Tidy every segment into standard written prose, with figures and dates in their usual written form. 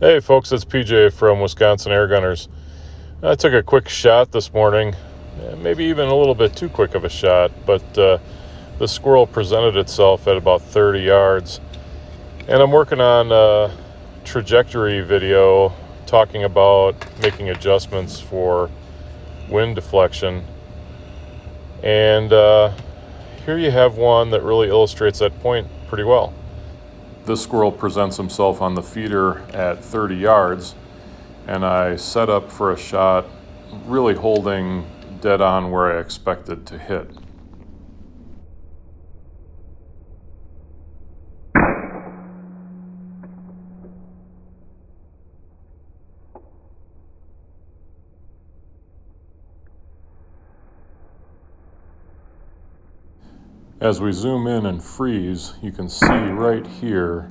Hey folks, it's PJ from Wisconsin Air Gunners. I took a quick shot this morning, maybe even a little bit too quick of a shot, but the squirrel presented itself at about 30 yards. And I'm working on a trajectory video talking about making adjustments for wind deflection. And here you have one that really illustrates that point pretty well. This squirrel presents himself on the feeder at 30 yards, and I set up for a shot really holding dead on where I expected to hit. As we zoom in and freeze, you can see right here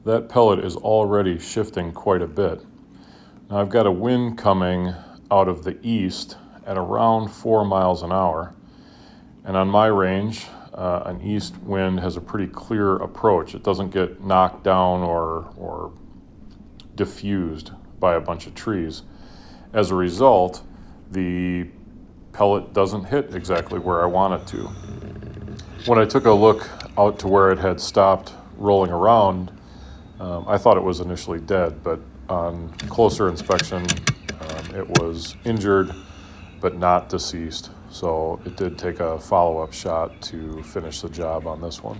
that pellet is already shifting quite a bit. Now I've got a wind coming out of the east at around 4 miles an hour. And on my range, an east wind has a pretty clear approach. It doesn't get knocked down or diffused by a bunch of trees. As a result, the pellet doesn't hit exactly where I want it to. When I took a look out to where it had stopped rolling around, I thought it was initially dead, but on closer inspection, it was injured but not deceased. So it did take a follow-up shot to finish the job on this one.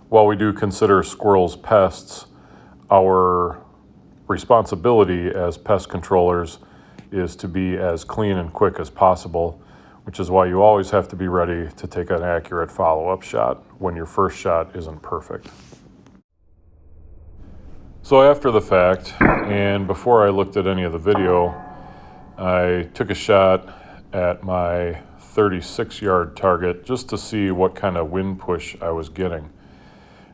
While we do consider squirrels pests, our responsibility as pest controllers is to be as clean and quick as possible, which is why you always have to be ready to take an accurate follow-up shot when your first shot isn't perfect. So after the fact, and before I looked at any of the video, I took a shot at my 36-yard target just to see what kind of wind push I was getting.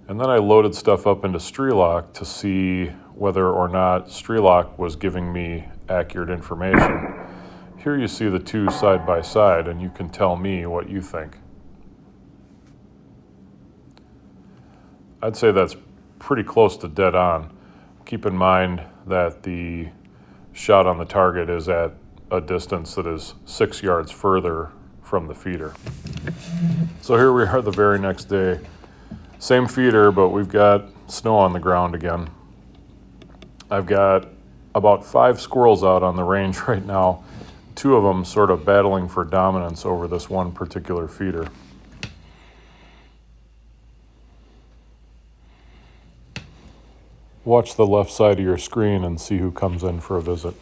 And then I loaded stuff up into Strelok to see whether or not Strelok was giving me accurate information. Here you see the two side by side, and you can tell me what you think. I'd say that's pretty close to dead on. Keep in mind that the shot on the target is at a distance that is 6 yards further from the feeder. So here we are the very next day. Same feeder, but we've got snow on the ground again. I've got about 5 squirrels out on the range right now, 2 of them sort of battling for dominance over this one particular feeder. Watch the left side of your screen and see who comes in for a visit.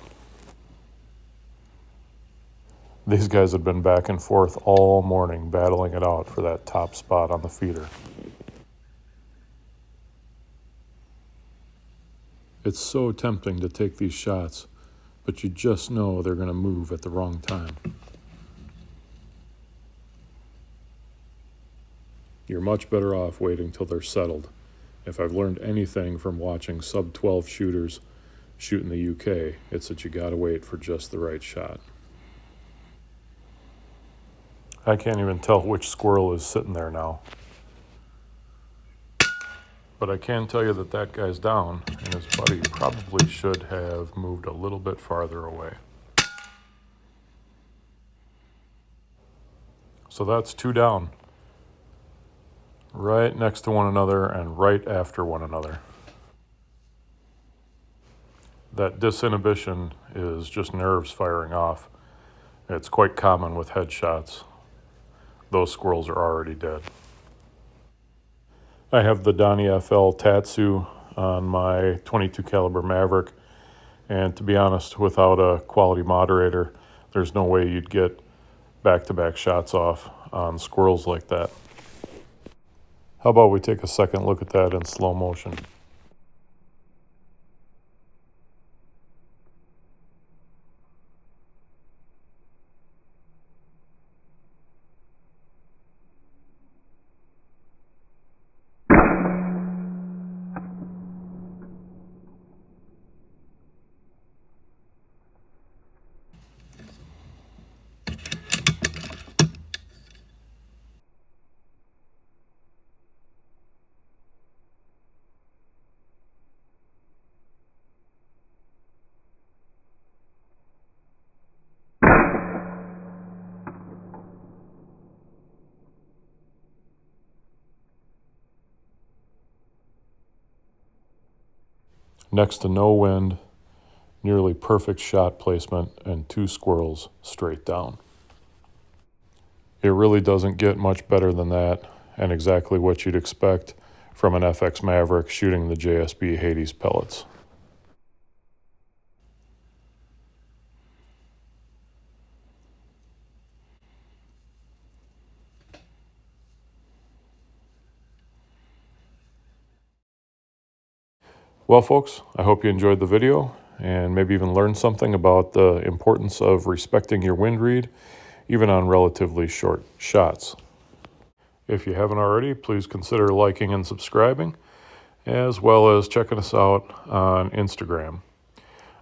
These guys have been back and forth all morning battling it out for that top spot on the feeder. It's so tempting to take these shots, but you just know they're going to move at the wrong time. You're much better off waiting till they're settled. If I've learned anything from watching sub-12 shooters shoot in the UK, it's that you gotta wait for just the right shot. I can't even tell which squirrel is sitting there now. But I can tell you that that guy's down, and his buddy probably should have moved a little bit farther away. So that's 2 down. Right next to one another and right after one another. That disinhibition is just nerves firing off. It's quite common with headshots. Those squirrels are already dead. I have the DonnyFL Tatsu on my 22 caliber Maverick, and to be honest, without a quality moderator, there's no way you'd get back-to-back shots off on squirrels like that. How about we take a second look at that in slow motion? next to no wind, nearly perfect shot placement, and 2 squirrels straight down. It really doesn't get much better than that, and exactly what you'd expect from an FX Maverick shooting the JSB Hades pellets. Well, folks, I hope you enjoyed the video and maybe even learned something about the importance of respecting your wind read, even on relatively short shots. If you haven't already, please consider liking and subscribing, as well as checking us out on Instagram.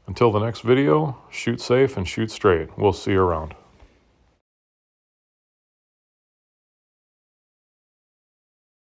Until the next video, shoot safe and shoot straight. We'll see you around.